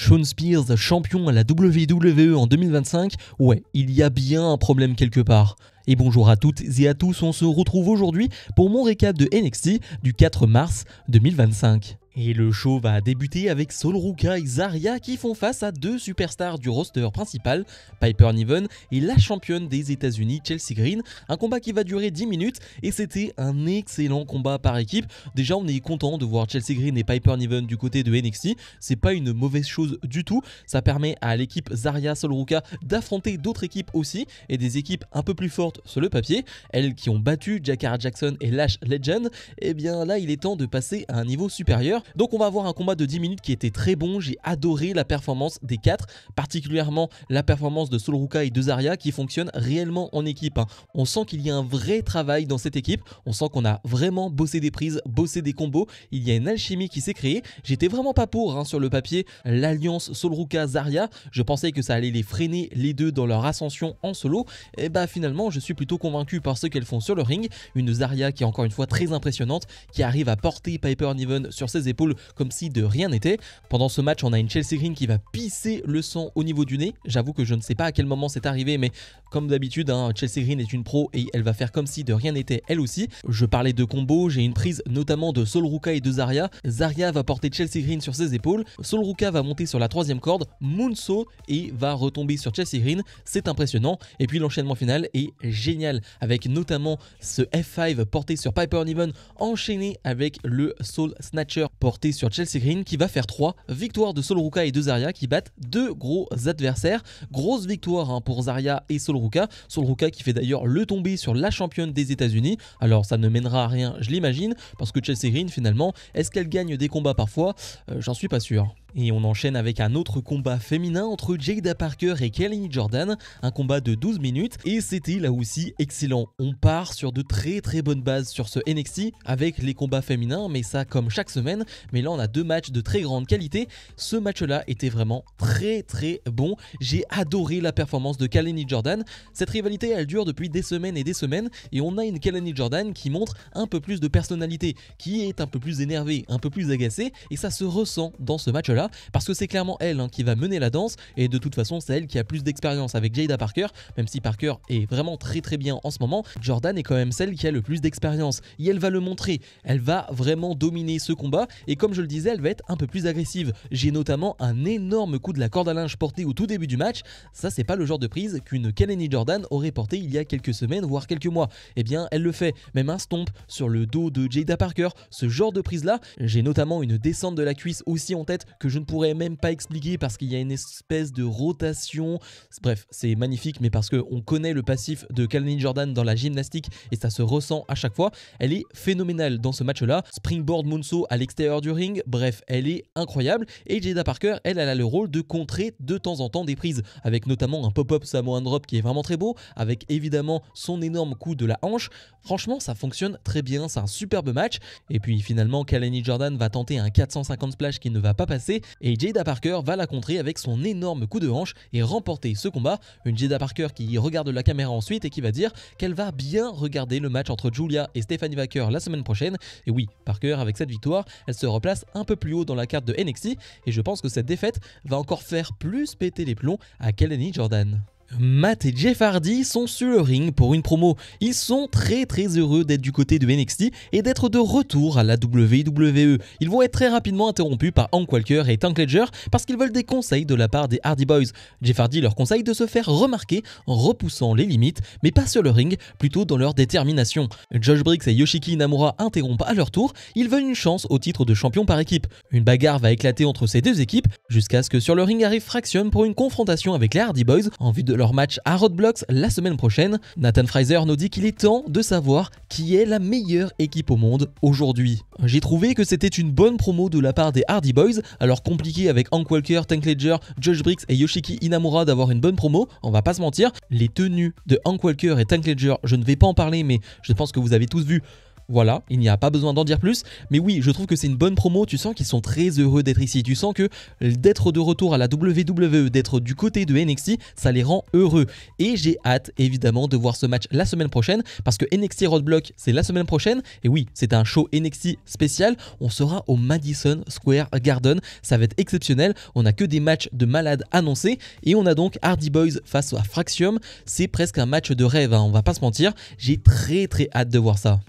Shawn Spears, champion à la WWE en 2025, ouais, il y a bien un problème quelque part. Et bonjour à toutes et à tous, on se retrouve aujourd'hui pour mon récap de NXT du 4 mars 2025. Et le show va débuter avec Sol Ruca et Zarya qui font face à deux superstars du roster principal, Piper Niven et la championne des États-Unis Chelsea Green. Un combat qui va durer 10 minutes et c'était un excellent combat par équipe. Déjà on est content de voir Chelsea Green et Piper Niven du côté de NXT, c'est pas une mauvaise chose du tout. Ça permet à l'équipe Zarya Sol Ruca d'affronter d'autres équipes aussi et des équipes un peu plus fortes sur le papier. Elles qui ont battu Jakara Jackson et Lash Legend, et bien là il est temps de passer à un niveau supérieur. Donc on va avoir un combat de 10 minutes qui était très bon, j'ai adoré la performance des quatre, particulièrement la performance de Sol Ruca et de Zarya qui fonctionnent réellement en équipe. On sent qu'il y a un vrai travail dans cette équipe, on sent qu'on a vraiment bossé des prises, bossé des combos, il y a une alchimie qui s'est créée. J'étais vraiment pas pour sur le papier l'alliance Sol Ruca-Zarya, je pensais que ça allait les freiner les deux dans leur ascension en solo, et bah finalement je suis plutôt convaincu par ce qu'elles font sur le ring. Une Zarya qui est encore une fois très impressionnante, qui arrive à porter Piper Niven sur ses épaules comme si de rien n'était. Pendant ce match, on a une Chelsea Green qui va pisser le sang au niveau du nez. J'avoue que je ne sais pas à quel moment c'est arrivé, mais comme d'habitude, Chelsea Green est une pro et elle va faire comme si de rien n'était elle aussi. Je parlais de combo, j'ai une prise notamment de Sol Ruca et de Zarya. Zarya va porter Chelsea Green sur ses épaules. Sol Ruca va monter sur la troisième corde, moonsault et va retomber sur Chelsea Green. C'est impressionnant. Et puis l'enchaînement final est génial avec notamment ce F5 porté sur Piper Niven enchaîné avec le Soul Snatcher porté sur Chelsea Green qui va faire 3 victoires de Sol Ruca et de Zarya qui battent deux gros adversaires. Grosse victoire pour Zarya et Sol Ruca. Sol Ruca qui fait d'ailleurs le tomber sur la championne des États-Unis. Alors ça ne mènera à rien, je l'imagine, parce que Chelsea Green finalement, est-ce qu'elle gagne des combats parfois? J'en suis pas sûr. Et on enchaîne avec un autre combat féminin entre Jada Parker et Kelly Jordan, un combat de 12 minutes et c'était là aussi excellent. On part sur de très bonnes bases sur ce NXT avec les combats féminins, mais ça comme chaque semaine, mais là on a deux matchs de très grande qualité. Ce match là était vraiment très bon, j'ai adoré la performance de Kelly Jordan. Cette rivalité elle dure depuis des semaines et on a une Kelly Jordan qui montre un peu plus de personnalité, qui est un peu plus énervée, un peu plus agacée et ça se ressent dans ce match là. Parce que c'est clairement elle qui va mener la danse et de toute façon c'est elle qui a plus d'expérience avec Jada Parker, même si Parker est vraiment très bien en ce moment. Jordan est quand même celle qui a le plus d'expérience et elle va le montrer, elle va vraiment dominer ce combat et comme je le disais elle va être un peu plus agressive. J'ai notamment un énorme coup de la corde à linge porté au tout début du match, ça c'est pas le genre de prise qu'une Kelly Jordan aurait porté il y a quelques semaines voire quelques mois. Et bien elle le fait, même un stomp sur le dos de Jada Parker, ce genre de prise là. J'ai notamment une descente de la cuisse aussi en tête que je ne pourrais même pas expliquer parce qu'il y a une espèce de rotation. Bref, c'est magnifique, mais parce qu'on connaît le passif de Kelly Jordan dans la gymnastique et ça se ressent à chaque fois. Elle est phénoménale dans ce match-là. Springboard moonsault à l'extérieur du ring. Bref, elle est incroyable. Et Jada Parker, elle a le rôle de contrer de temps en temps des prises, avec notamment un pop-up Samoan Drop qui est vraiment très beau, avec évidemment son énorme coup de la hanche. Franchement, ça fonctionne très bien. C'est un superbe match. Et puis finalement, Kelly Jordan va tenter un 450 splash qui ne va pas passer. Et Jada Parker va la contrer avec son énorme coup de hanche et remporter ce combat. Une Jada Parker qui regarde la caméra ensuite et qui va dire qu'elle va bien regarder le match entre Julia et Stephanie Vaquer la semaine prochaine. Et oui, Parker avec cette victoire, elle se replace un peu plus haut dans la carte de NXT et je pense que cette défaite va encore faire plus péter les plombs à Kelly Jordan. Matt et Jeff Hardy sont sur le ring pour une promo. Ils sont très heureux d'être du côté de NXT et d'être de retour à la WWE. Ils vont être très rapidement interrompus par Hank Walker et Tank Ledger parce qu'ils veulent des conseils de la part des Hardy Boys. Jeff Hardy leur conseille de se faire remarquer en repoussant les limites, mais pas sur le ring, plutôt dans leur détermination. Josh Briggs et Yoshiki Inamura interrompent à leur tour, ils veulent une chance au titre de champion par équipe. Une bagarre va éclater entre ces deux équipes jusqu'à ce que sur le ring arrive Fraction pour une confrontation avec les Hardy Boys en vue de leur match à Roadblocks la semaine prochaine. Nathan Fraser nous dit qu'il est temps de savoir qui est la meilleure équipe au monde aujourd'hui. J'ai trouvé que c'était une bonne promo de la part des Hardy Boys, alors compliqué avec Hank Walker, Tank Ledger, Josh Briggs et Yoshiki Inamura d'avoir une bonne promo, on va pas se mentir, les tenues de Hank Walker et Tank Ledger, je ne vais pas en parler mais je pense que vous avez tous vu. Voilà, il n'y a pas besoin d'en dire plus, mais oui, je trouve que c'est une bonne promo, tu sens qu'ils sont très heureux d'être ici, tu sens que d'être de retour à la WWE, d'être du côté de NXT, ça les rend heureux. Et j'ai hâte évidemment de voir ce match la semaine prochaine, parce que NXT Roadblock c'est la semaine prochaine, et oui, c'est un show NXT spécial, on sera au Madison Square Garden, ça va être exceptionnel, on a que des matchs de malades annoncés, et on a donc Hardy Boys face à Fraxium, c'est presque un match de rêve, hein, on va pas se mentir, j'ai très hâte de voir ça.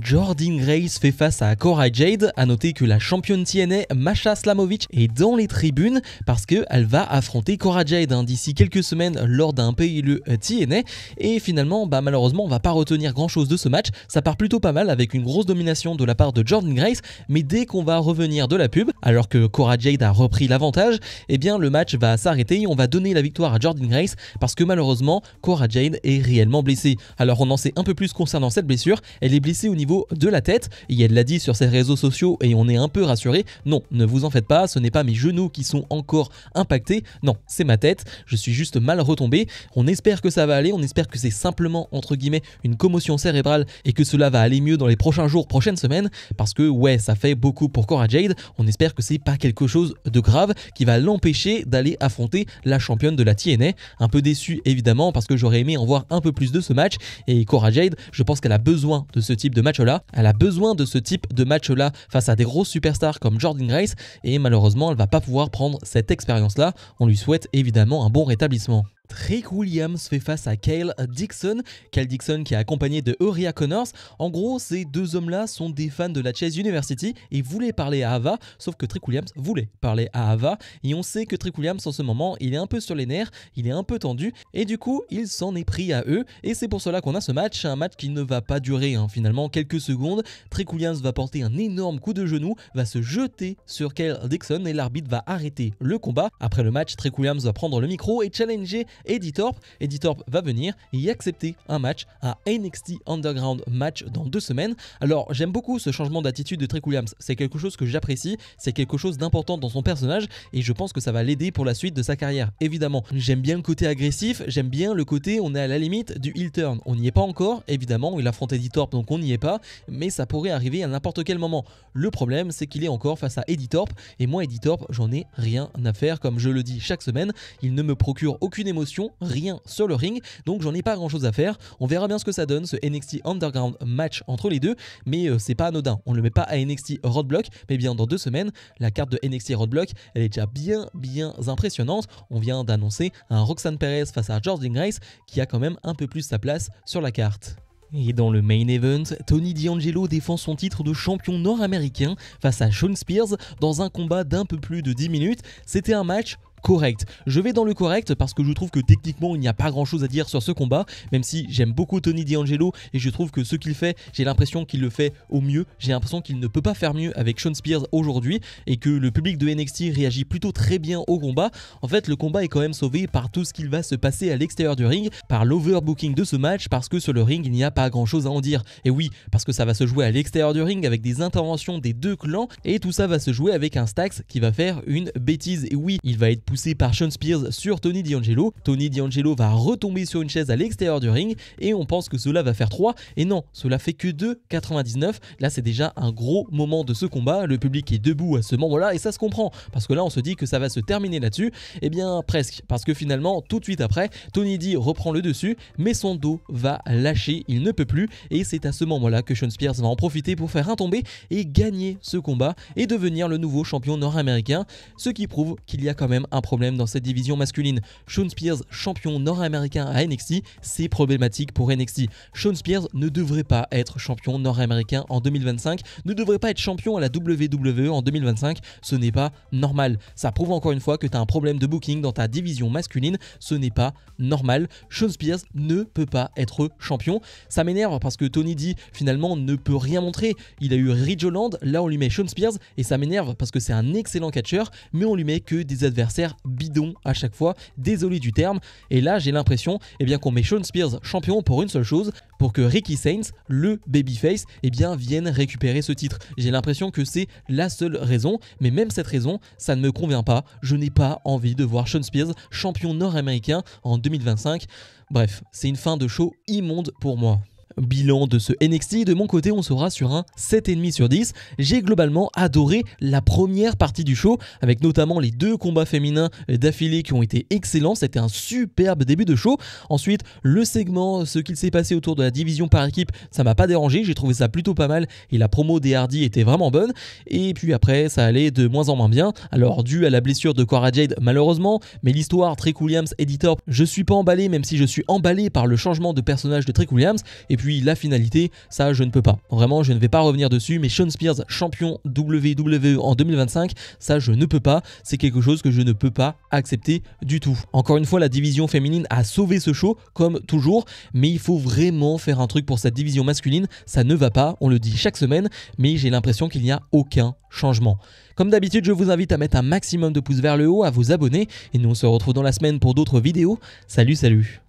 Jordynne Grace fait face à Cora Jade, à noter que la championne TNA Masha Slamovich est dans les tribunes parce qu'elle va affronter Cora Jade d'ici quelques semaines lors d'un PLE TNA et finalement malheureusement on va pas retenir grand chose de ce match, ça part plutôt pas mal avec une grosse domination de la part de Jordynne Grace, mais dès qu'on va revenir de la pub, alors que Cora Jade a repris l'avantage, eh bien le match va s'arrêter et on va donner la victoire à Jordynne Grace parce que malheureusement Cora Jade est réellement blessée. Alors on en sait un peu plus concernant cette blessure, elle est blessée au niveau de la tête et elle l'a dit sur ses réseaux sociaux et on est un peu rassuré. Non, ne vous en faites pas, ce n'est pas mes genoux qui sont encore impactés, non, c'est ma tête, je suis juste mal retombé. On espère que ça va aller, on espère que c'est simplement entre guillemets une commotion cérébrale et que cela va aller mieux dans les prochains jours, prochaines semaines, parce que ouais, ça fait beaucoup pour Cora Jade. On espère que c'est pas quelque chose de grave qui va l'empêcher d'aller affronter la championne de la TNA. Un peu déçu évidemment parce que j'aurais aimé en voir un peu plus de ce match et Cora Jade, je pense qu'elle a besoin de ce type de match-là. Elle a besoin de ce type de match-là face à des grosses superstars comme Jordynne Grace et malheureusement, elle va pas pouvoir prendre cette expérience-là. On lui souhaite évidemment un bon rétablissement. Trick Williams fait face à Kyle Dixon. Kyle Dixon qui est accompagné de Uriah Connors. En gros, ces deux hommes-là sont des fans de la Chase University et voulaient parler à Ava, sauf que Trick Williams voulait parler à Ava. Et on sait que Trick Williams en ce moment, il est un peu sur les nerfs, il est un peu tendu et du coup, il s'en est pris à eux. Et c'est pour cela qu'on a ce match, un match qui ne va pas durer finalement quelques secondes. Trick Williams va porter un énorme coup de genou, va se jeter sur Kyle Dixon et l'arbitre va arrêter le combat. Après le match, Trick Williams va prendre le micro et challenger Eddie Thorpe. Eddie Thorpe va venir et y accepter un match, un NXT Underground match dans 2 semaines. Alors j'aime beaucoup ce changement d'attitude de Trick Williams, c'est quelque chose que j'apprécie, c'est quelque chose d'important dans son personnage et je pense que ça va l'aider pour la suite de sa carrière. Évidemment, j'aime bien le côté agressif, j'aime bien le côté on est à la limite du heel turn. On n'y est pas encore, évidemment, il affronte Eddie Thorpe donc on n'y est pas, mais ça pourrait arriver à n'importe quel moment. Le problème c'est qu'il est encore face à Eddie Thorpe et moi Eddie Thorpe j'en ai rien à faire, comme je le dis chaque semaine, il ne me procure aucune émotion, rien sur le ring, donc j'en ai pas grand chose à faire. On verra bien ce que ça donne ce NXT Underground match entre les deux, mais c'est pas anodin, on le met pas à NXT Roadblock, mais bien dans 2 semaines. La carte de NXT Roadblock elle est déjà bien impressionnante. On vient d'annoncer un Roxanne Perez face à Jordynne Grace qui a quand même un peu plus sa place sur la carte. Et dans le main event, Tony D'Angelo défend son titre de champion nord-américain face à Shawn Spears dans un combat d'un peu plus de 10 minutes. C'était un match correct. Je vais dans le correct parce que je trouve que techniquement il n'y a pas grand chose à dire sur ce combat, même si j'aime beaucoup Tony D'Angelo et je trouve que ce qu'il fait, j'ai l'impression qu'il le fait au mieux, j'ai l'impression qu'il ne peut pas faire mieux avec Shawn Spears aujourd'hui et que le public de NXT réagit plutôt très bien au combat. En fait le combat est quand même sauvé par tout ce qu'il va se passer à l'extérieur du ring, par l'overbooking de ce match, parce que sur le ring il n'y a pas grand chose à en dire. Et oui, parce que ça va se jouer à l'extérieur du ring avec des interventions des deux clans et tout ça va se jouer avec un Stax qui va faire une bêtise. Et oui, il va être poussé par Shawn Spears sur Tony D'Angelo. Tony D'Angelo va retomber sur une chaise à l'extérieur du ring et on pense que cela va faire 3 et non, cela fait que 2,99. Là c'est déjà un gros moment de ce combat, le public est debout à ce moment-là et ça se comprend parce que là on se dit que ça va se terminer là-dessus. Et bien presque, parce que finalement tout de suite après, Tony D reprend le dessus mais son dos va lâcher, il ne peut plus et c'est à ce moment-là que Shawn Spears va en profiter pour faire un tombé et gagner ce combat et devenir le nouveau champion nord-américain, ce qui prouve qu'il y a quand même un problème dans cette division masculine. Shawn Spears, champion nord-américain à NXT, c'est problématique pour NXT. Shawn Spears ne devrait pas être champion nord-américain en 2025, ne devrait pas être champion à la WWE en 2025, ce n'est pas normal. Ça prouve encore une fois que tu as un problème de booking dans ta division masculine, ce n'est pas normal. Shawn Spears ne peut pas être champion. Ça m'énerve parce que Tony D finalement ne peut rien montrer. Il a eu Ridge Holland, là on lui met Shawn Spears et ça m'énerve parce que c'est un excellent catcheur, mais on lui met que des adversaires bidon à chaque fois, désolé du terme, et là j'ai l'impression qu'on met Shawn Spears champion pour une seule chose, pour que Ricky Saints, le babyface, vienne récupérer ce titre. J'ai l'impression que c'est la seule raison, mais même cette raison, ça ne me convient pas, je n'ai pas envie de voir Shawn Spears champion nord-américain en 2025. Bref, c'est une fin de show immonde pour moi. Bilan de ce NXT, de mon côté on sera sur un 7,5 sur 10. J'ai globalement adoré la première partie du show, avec notamment les 2 combats féminins d'affilée qui ont été excellents, c'était un superbe début de show. Ensuite le segment, ce qu'il s'est passé autour de la division par équipe, ça m'a pas dérangé, j'ai trouvé ça plutôt pas mal et la promo des Hardy était vraiment bonne. Et puis après ça allait de moins en moins bien, alors dû à la blessure de Cora Jade malheureusement, mais l'histoire Trick Williams Eddie Thorpe, je suis pas emballé, même si je suis emballé par le changement de personnage de Trick Williams. Et puis la finalité, ça je ne peux pas. Vraiment, je ne vais pas revenir dessus, mais Shawn Spears, champion WWE en 2025, ça je ne peux pas. C'est quelque chose que je ne peux pas accepter du tout. Encore une fois, la division féminine a sauvé ce show, comme toujours, mais il faut vraiment faire un truc pour cette division masculine. Ça ne va pas, on le dit chaque semaine, mais j'ai l'impression qu'il n'y a aucun changement. Comme d'habitude, je vous invite à mettre un maximum de pouces vers le haut, à vous abonner, et nous on se retrouve dans la semaine pour d'autres vidéos. Salut, salut!